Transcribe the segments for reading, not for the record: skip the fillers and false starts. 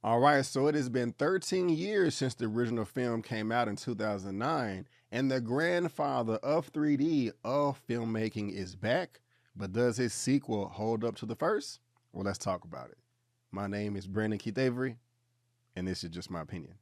All right, so it has been 13 years since the original film came out in 2009, and the grandfather of 3D of filmmaking is back. But does his sequel hold up to the first? Well, let's talk about it. My name is Brandon Keith Avery, and this is just my opinion.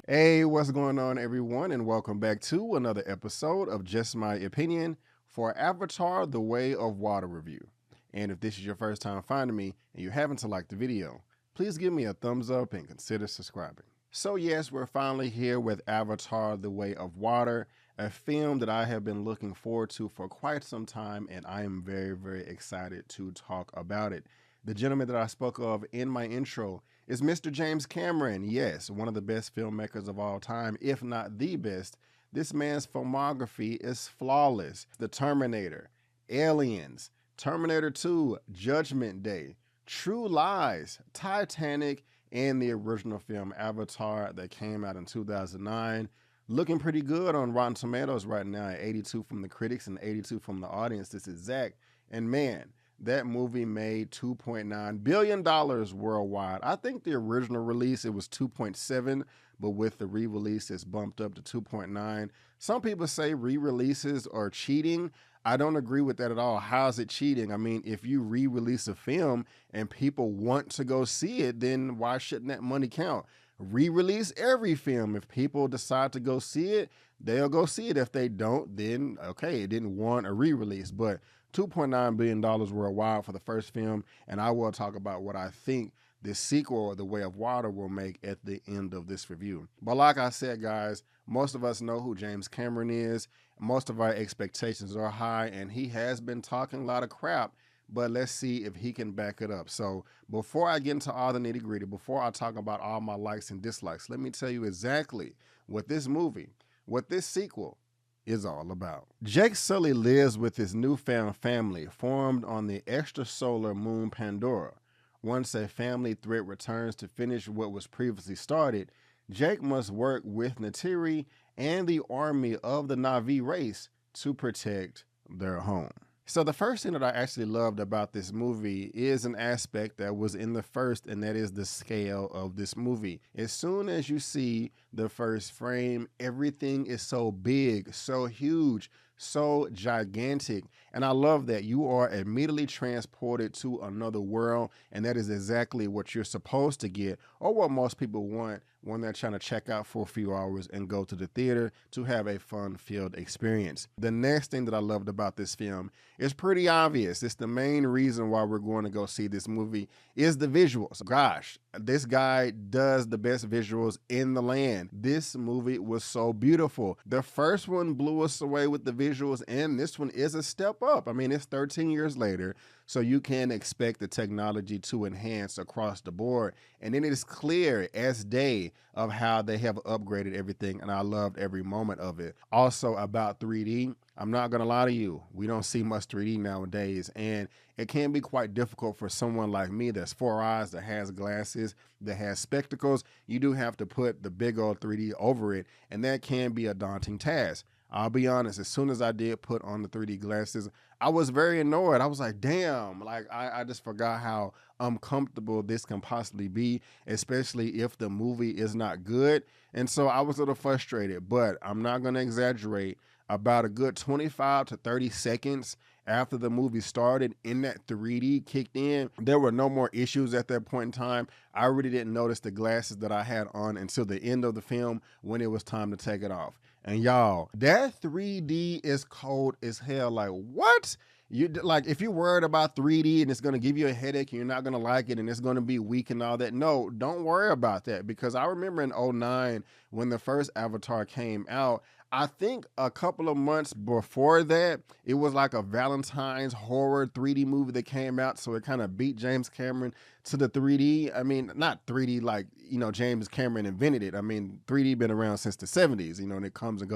Hey, what's going on, everyone, and welcome back to another episode of Just My Opinion for Avatar: The Way of Water review. And if this is your first time finding me and you happen to like the video, please give me a thumbs up and consider subscribing. So yes, we're finally here with Avatar: The Way of Water, a film that I have been looking forward to for quite some time, and I am very, very excited to talk about it. The gentleman that I spoke of in my intro is Mr. James Cameron. Yes, one of the best filmmakers of all time, if not the best. This man's filmography is flawless. The Terminator, Aliens, Terminator 2, Judgment Day, True Lies, Titanic, and the original film Avatar that came out in 2009. Looking pretty good on Rotten Tomatoes right now at 82 from the critics and 82 from the audience. This is Zach. And man, that movie made $2.9 billion worldwide. I think the original release, it was 2.7, but with the re-release, it's bumped up to 2.9. Some people say re-releases are cheating. I don't agree with that at all. How is it cheating? I mean, if you re-release a film and people want to go see it, then why shouldn't that money count? Re-release every film. If people decide to go see it, they'll go see it. If they don't, then okay, it didn't want a re-release. But $2.9 billion worldwide for the first film, and I will talk about what I think the sequel, The Way of Water, will make at the end of this review. But like I said, guys, most of us know who James Cameron is. Most of our expectations are high, and he has been talking a lot of crap, but let's see if he can back it up. So before I get into all the nitty gritty, before I talk about all my likes and dislikes, let me tell you exactly what this movie, what this sequel is all about. Jake Sully lives with his newfound family formed on the extrasolar moon Pandora. Once a family threat returns to finish what was previously started, Jake must work with Neytiri and the army of the Na'vi race to protect their home. So the first thing that I actually loved about this movie is an aspect that was in the first, and that is the scale of this movie. As soon as you see the first frame, everything is so big, so huge, so gigantic. And I love that you are immediately transported to another world, and that is exactly what you're supposed to get, or what most people want when they're trying to check out for a few hours and go to the theater to have a fun-filled experience. The next thing that I loved about this film is pretty obvious. It's the main reason why we're going to go see this movie is the visuals. Gosh, this guy does the best visuals in the land. This movie was so beautiful. The first one blew us away with the visuals, and this one is a step up. I mean, it's 13 years later, so you can expect the technology to enhance across the board. And then it is clear as day of how they have upgraded everything, and I loved every moment of it. Also about 3D, I'm not gonna lie to you, we don't see much 3D nowadays, and it can be quite difficult for someone like me that's 4 eyes, that has glasses, that has spectacles. You do have to put the big old 3D over it, and that can be a daunting task. I'll be honest, as soon as I did put on the 3D glasses, I was very annoyed. I was like, damn, like I just forgot how uncomfortable this can possibly be, especially if the movie is not good. And so I was a little frustrated, but I'm not gonna exaggerate. About a good 25 to 30 seconds after the movie started and that 3D kicked in, there were no more issues at that point in time. I really didn't notice the glasses that I had on until the end of the film when it was time to take it off. And y'all, that 3D is cold as hell. Like, what? You like, if you're worried about 3D and it's going to give you a headache and you're not going to like it and it's going to be weak and all that, no, don't worry about that, because I remember in 2009 when the first Avatar came out, I think a couple of months before that, it was like a Valentine's horror 3D movie that came out, so it kind of beat James Cameron to the 3D. I mean, not 3D like, you know, James Cameron invented it. I mean, 3D been around since the 70s, you know, and it comes and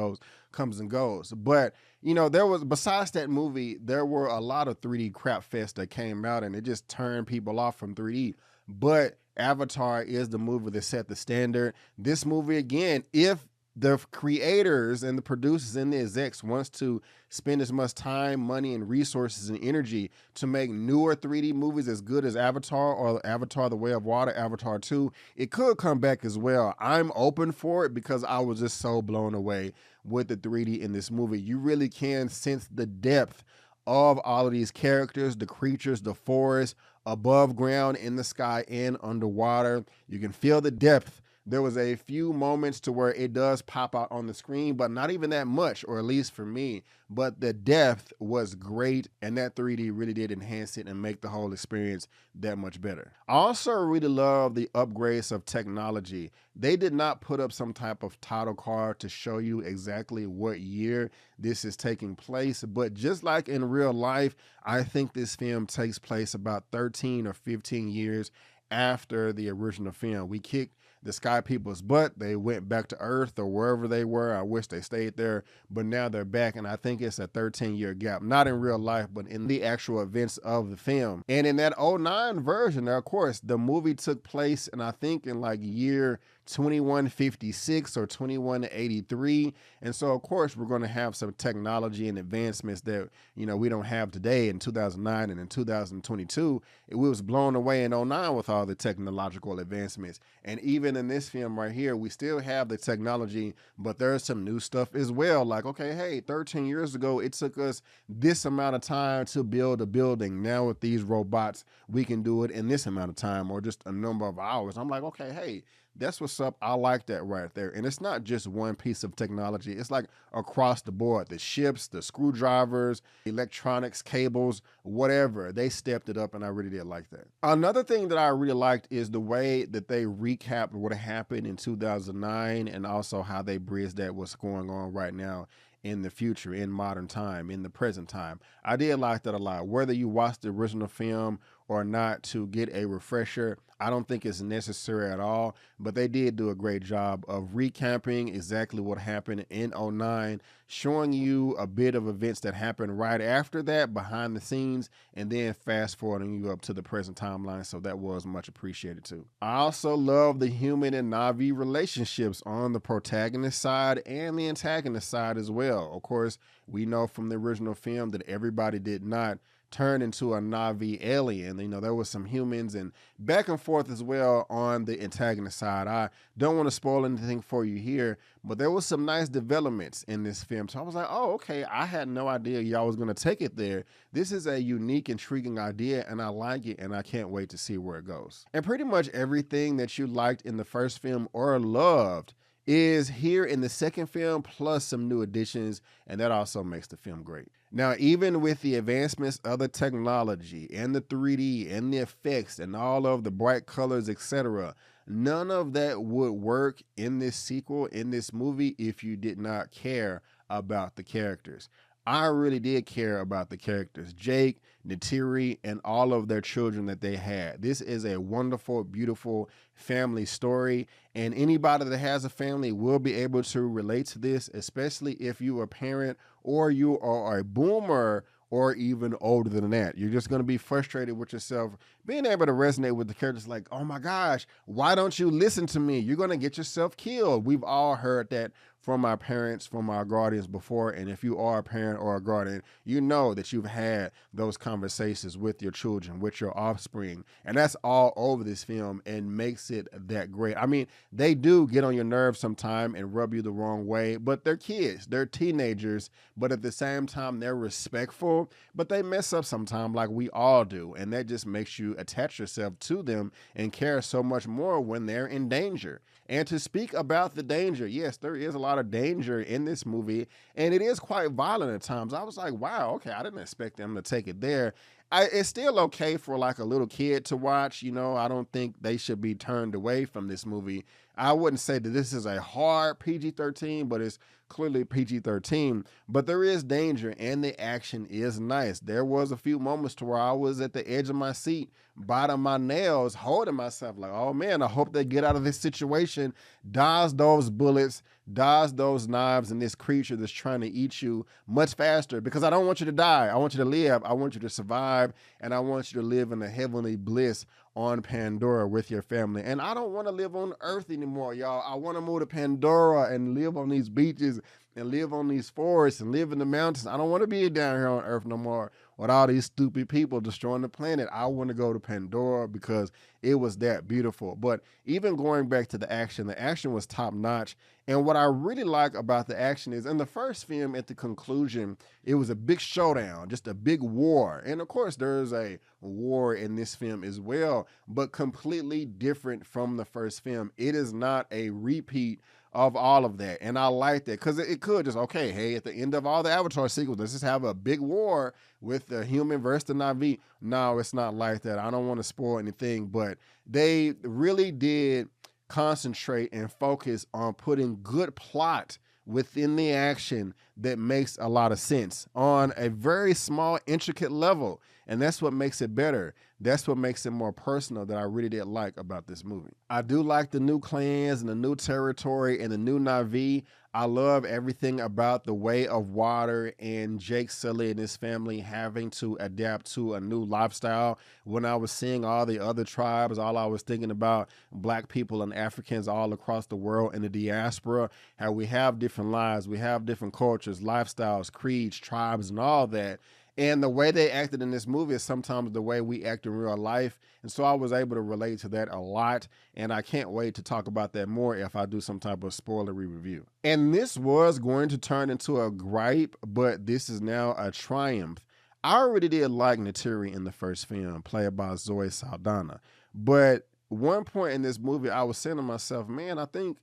goes. But, you know, there was, besides that movie, there were a lot of 3D crap fest that came out, and it just turned people off from 3D. But Avatar is the movie that set the standard. This movie, again, if the creators and the producers and the execs wants to spend as much time, money, and resources and energy to make newer 3D movies as good as Avatar or Avatar: The Way of Water, Avatar 2, it could come back as well. I'm open for it because I was just so blown away with the 3D in this movie. You really can sense the depth of all of these characters, the creatures, the forest, above ground, in the sky, and underwater. You can feel the depth. There was a few moments to where it does pop out on the screen, but not even that much, or at least for me. But the depth was great, and that 3D really did enhance it and make the whole experience that much better. I also really love the upgrades of technology. They did not put up some type of title card to show you exactly what year this is taking place, but just like in real life, I think this film takes place about 13 or 15 years after the original film. We kicked the Sky People's butt. They went back to Earth or wherever they were. I wish they stayed there, but now they're back, and I think it's a 13-year gap, not in real life, but in the actual events of the film. And in that '09 version, now, of course, the movie took place, and I think in like year 2156 or 2183. And so, of course, we're going to have some technology and advancements that, you know, we don't have today in 2009 and in 2022. It was blown away in '09 with all the technological advancements. And even in this film right here, we still have the technology, but there's some new stuff as well. Like, okay, hey, 13 years ago, it took us this amount of time to build a building. Now with these robots, we can do it in this amount of time or just a number of hours. I'm like, okay, hey, that's what's up. I like that right there. And it's not just one piece of technology. It's like across the board. The ships, the screwdrivers, electronics, cables, whatever. They stepped it up, and I really did like that. Another thing that I really liked is the way that they recapped what happened in 2009 and also how they bridged that what's going on right now in the future, in modern time, in the present time. I did like that a lot. Whether you watch the original film or not to get a refresher, I don't think it's necessary at all, but they did do a great job of recapping exactly what happened in '09, showing you a bit of events that happened right after that behind the scenes, and then fast forwarding you up to the present timeline. So that was much appreciated too. I also love the human and Na'vi relationships on the protagonist side and the antagonist side as well. Of course, we know from the original film that everybody did not turn into a Na'vi alien. You know, there was some humans and back and forth as well on the antagonist side. I don't want to spoil anything for you here, but there was some nice developments in this film. So I was like, oh, okay, I had no idea y'all was going to take it there. This is a unique, intriguing idea, and I like it, and I can't wait to see where it goes. And pretty much everything that you liked in the first film or loved is here in the second film, plus some new additions, and that also makes the film great. Now, even with the advancements of the technology and the 3D and the effects and all of the bright colors, etc., none of that would work in this sequel, in this movie, if you did not care about the characters. I really did care about the characters, Jake, Neytiri, and all of their children that they had. This is a wonderful, beautiful family story, and anybody that has a family will be able to relate to this, especially if you're a parent or you are a boomer or even older than that. You're just going to be frustrated with yourself, being able to resonate with the characters like, oh my gosh, why don't you listen to me? You're going to get yourself killed. We've all heard that from our parents, from our guardians before. And if you are a parent or a guardian, you know that you've had those conversations with your children, with your offspring. And that's all over this film and makes it that great. I mean, they do get on your nerves sometime and rub you the wrong way, but they're kids, they're teenagers, but at the same time, they're respectful, but they mess up sometime like we all do. And that just makes you attach yourself to them and care so much more when they're in danger. And to speak about the danger, yes, there is a lot of danger in this movie, and it is quite violent at times. I was like, wow, okay, I didn't expect them to take it there. It's still okay for like a little kid to watch. You know, I don't think they should be turned away from this movie. I wouldn't say that this is a hard PG-13, but it's clearly PG-13. But there is danger, and the action is nice. There was a few moments to where I was at the edge of my seat, biting my nails, holding myself like, oh man, I hope they get out of this situation, dodge those bullets, dodge those knives, and this creature that's trying to eat you much faster, because I don't want you to die. I want you to live. I want you to survive, and I want you to live in a heavenly bliss on Pandora with your family. And I don't want to live on Earth anymore, y'all. I want to move to Pandora and live on these beaches and live on these forests and live in the mountains. I don't want to be down here on Earth no more with all these stupid people destroying the planet. I want to go to Pandora because it was that beautiful. But even going back to the action was top notch. And what I really like about the action is in the first film, at the conclusion, it was a big showdown, just a big war. And of course, there's a war in this film as well, but completely different from the first film. It is not a repeat of all of that. And I like that because it could just, okay, hey, at the end of all the Avatar sequels, let's just have a big war with the human versus the Na'vi. No, it's not like that. I don't want to spoil anything, but they really did concentrate and focus on putting good plot within the action that makes a lot of sense on a very small, intricate level. And that's what makes it better. That's what makes it more personal that I really did like about this movie. I do like the new clans and the new territory and the new Na'vi. I love everything about the Way of Water and Jake Sully and his family having to adapt to a new lifestyle. When I was seeing all the other tribes, all I was thinking about Black people and Africans all across the world in the diaspora, how we have different lives, we have different cultures, lifestyles, creeds, tribes, and all that. And the way they acted in this movie is sometimes the way we act in real life. And so I was able to relate to that a lot. And I can't wait to talk about that more if I do some type of spoilery review. And this was going to turn into a gripe, but this is now a triumph. I already did like Neytiri in the first film, played by Zoe Saldana. But one point in this movie, I was saying to myself, man, I think,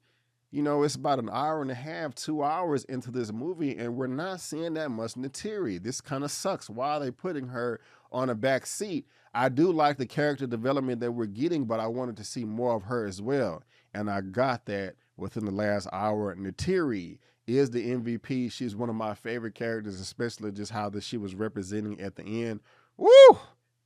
you know, it's about an hour and a half, 2 hours into this movie, and we're not seeing that much Neytiri. This kind of sucks. Why are they putting her on a back seat? I do like the character development that we're getting, but I wanted to see more of her as well. And I got that within the last hour. Neytiri is the MVP. She's one of my favorite characters, especially just how she was representing at the end. Woo!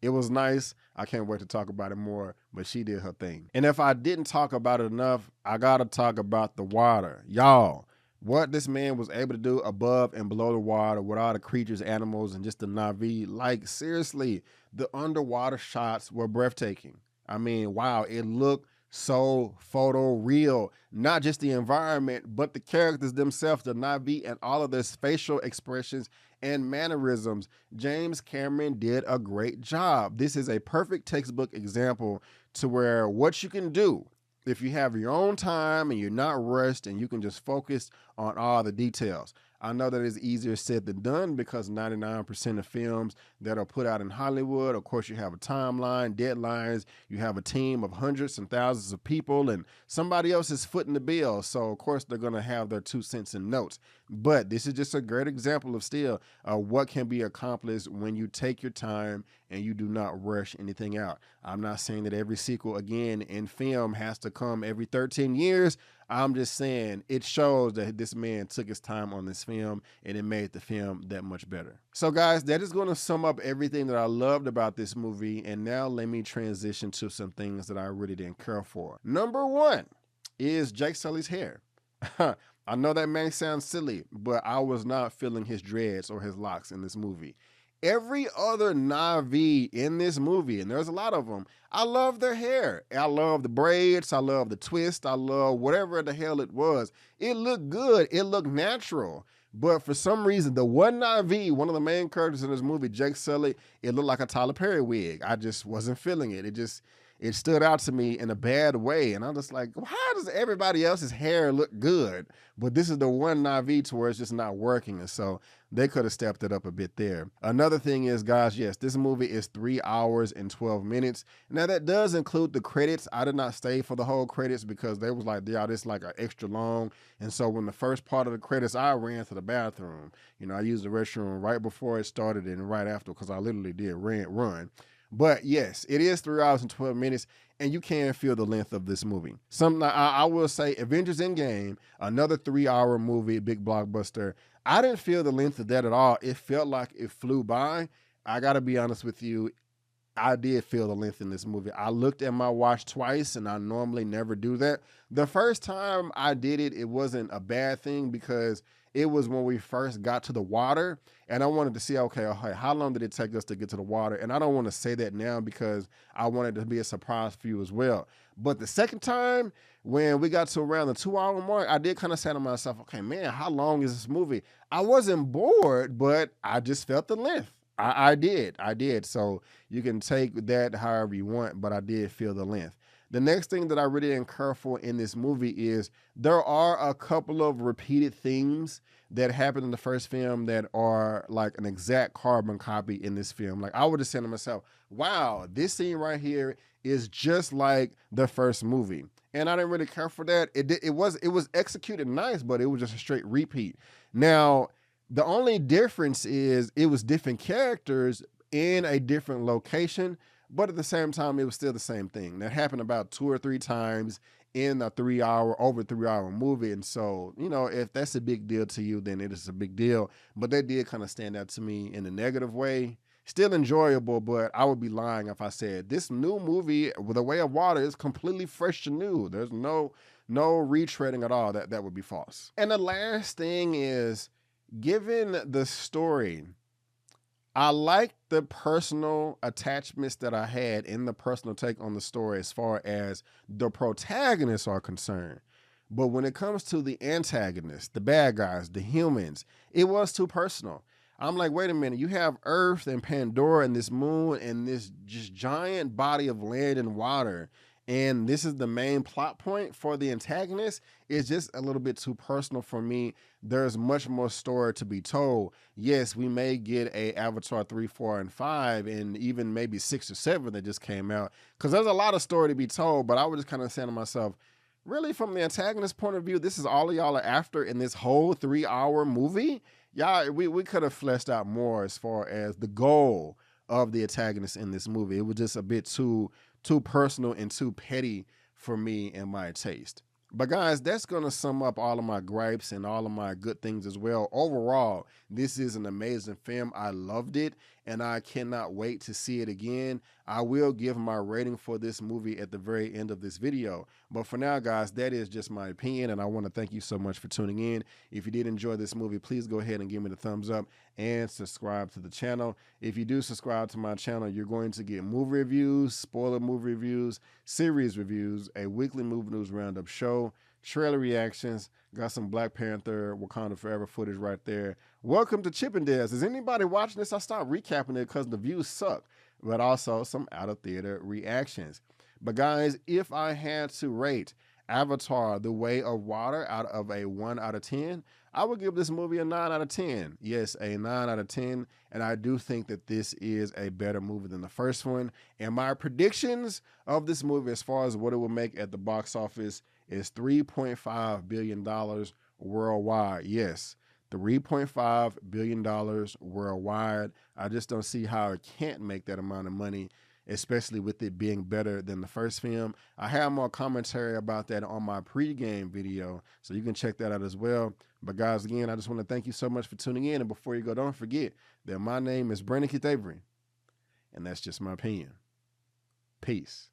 It was nice. I can't wait to talk about it more, but she did her thing. And if I didn't talk about it enough, I got to talk about the water. Y'all, what this man was able to do above and below the water with all the creatures, animals, and just the Na'vi. Like, seriously, the underwater shots were breathtaking. I mean, wow, it looked so photo real. Not just the environment, but the characters themselves, the Na'vi, and all of their facial expressions and mannerisms. James Cameron did a great job. This is a perfect textbook example to where what you can do if you have your own time and you're not rushed and you can just focus on all the details. I know that it's easier said than done because 99% of films that are put out in Hollywood, of course, you have a timeline, deadlines, you have a team of hundreds and thousands of people, and somebody else is footing the bill. So, of course, they're going to have their 2 cents in notes. But this is just a great example of still what can be accomplished when you take your time and you do not rush anything out. I'm not saying that every sequel, again, in film has to come every 13 years. I'm just saying it shows that this man took his time on this film and it made the film that much better. So guys, that is going to sum up everything that I loved about this movie. And now let me transition to some things that I really didn't care for. Number 1 is Jake Sully's hair. I know that may sound silly, but I was not feeling his dreads or his locks in this movie. Every other Na'vi in this movie, and there's a lot of them, I love their hair. I love the braids. I love the twist. I love whatever the hell it was. It looked good. It looked natural. But for some reason, the one Na'vi, one of the main characters in this movie, Jake Sully, it looked like a Tyler Perry wig. I just wasn't feeling it. It stood out to me in a bad way. And I'm just like, how does everybody else's hair look good? But this is the one Na'vi to where it's just not working. And so they could have stepped it up a bit there. Another thing is, guys, yes, this movie is 3 hours and 12 minutes. Now that does include the credits. I did not stay for the whole credits because they was like, yeah, this is like an extra long. And so when the first part of the credits, I ran to the bathroom. You know, I used the restroom right before it started and right after because I literally did run. But yes, it is 3 hours and 12 minutes, and you can feel the length of this movie. I will say Avengers Endgame, another 3-hour movie, big blockbuster. I didn't feel the length of that at all. It felt like it flew by. I got to be honest with you. I did feel the length in this movie. I looked at my watch twice, and I normally never do that. The first time I did it, it wasn't a bad thing because It was when we first got to the water, and I wanted to see, okay, how long did it take us to get to the water? And I don't want to say that now because I wanted it to be a surprise for you as well. But the second time, when we got to around the 2-hour mark, I did kind of say to myself, okay, man, how long is this movie? I wasn't bored, but I just felt the length. I did. So you can take that however you want, but I did feel the length. The next thing that I really didn't care for in this movie is there are a couple of repeated themes that happened in the first film that are like an exact carbon copy in this film. Like I would just say to myself, wow, this scene right here is just like the first movie. And I didn't really care for that. It was executed nice, but it was just a straight repeat. Now, the only difference is it was different characters in a different location, but at the same time, it was still the same thing. That happened about 2 or 3 times in a over 3-hour movie. And so, you know, if that's a big deal to you, then it is a big deal. But that did kind of stand out to me in a negative way. Still enjoyable, but I would be lying if I said this new movie, The Way of Water, is completely fresh and new. There's no retreading at all. That would be false. And the last thing is, given the story, I like the personal attachments that I had in the personal take on the story as far as the protagonists are concerned. But when it comes to the antagonists, the bad guys, the humans, it was too personal. I'm like, wait a minute, you have Earth and Pandora and this moon and this just giant body of land and water, and this is the main plot point for the antagonist. It's just a little bit too personal for me. There's much more story to be told. Yes, we may get a Avatar 3, 4, and 5, and even maybe 6 or 7 that just came out, because there's a lot of story to be told, but I was just kind of saying to myself, really, from the antagonist point of view, this is all y'all are after in this whole 3-hour movie? Y'all, we could have fleshed out more as far as the goal of the antagonist in this movie. It was just a bit too personal and too petty for me and my taste. But guys, that's going to sum up all of my gripes and all of my good things as well. Overall, this is an amazing film. I loved it, and I cannot wait to see it again. I will give my rating for this movie at the very end of this video. But for now, guys, that is just my opinion, and I want to thank you so much for tuning in. If you did enjoy this movie, please go ahead and give me the thumbs up and subscribe to the channel. If you do subscribe to my channel, you're going to get movie reviews, spoiler movie reviews, series reviews, a weekly movie news roundup show, trailer reactions, got some Black Panther Wakanda Forever footage right there. Welcome to Chippendales. Is anybody watching this? I stopped recapping it because the views suck, but also some out of theater reactions. But guys, if I had to rate Avatar: The Way of Water out of a 1 out of 10, I would give this movie a 9 out of 10. Yes, a 9 out of 10. And I do think that this is a better movie than the first one. And my predictions of this movie as far as what it will make at the box office is $3.5 billion worldwide. Yes, $3.5 billion worldwide. I just don't see how it can't make that amount of money, especially with it being better than the first film. I have more commentary about that on my pregame video, so you can check that out as well. But guys, again, I just want to thank you so much for tuning in. And before you go, don't forget that my name is Brandon Keith Avery, and that's just my opinion. Peace.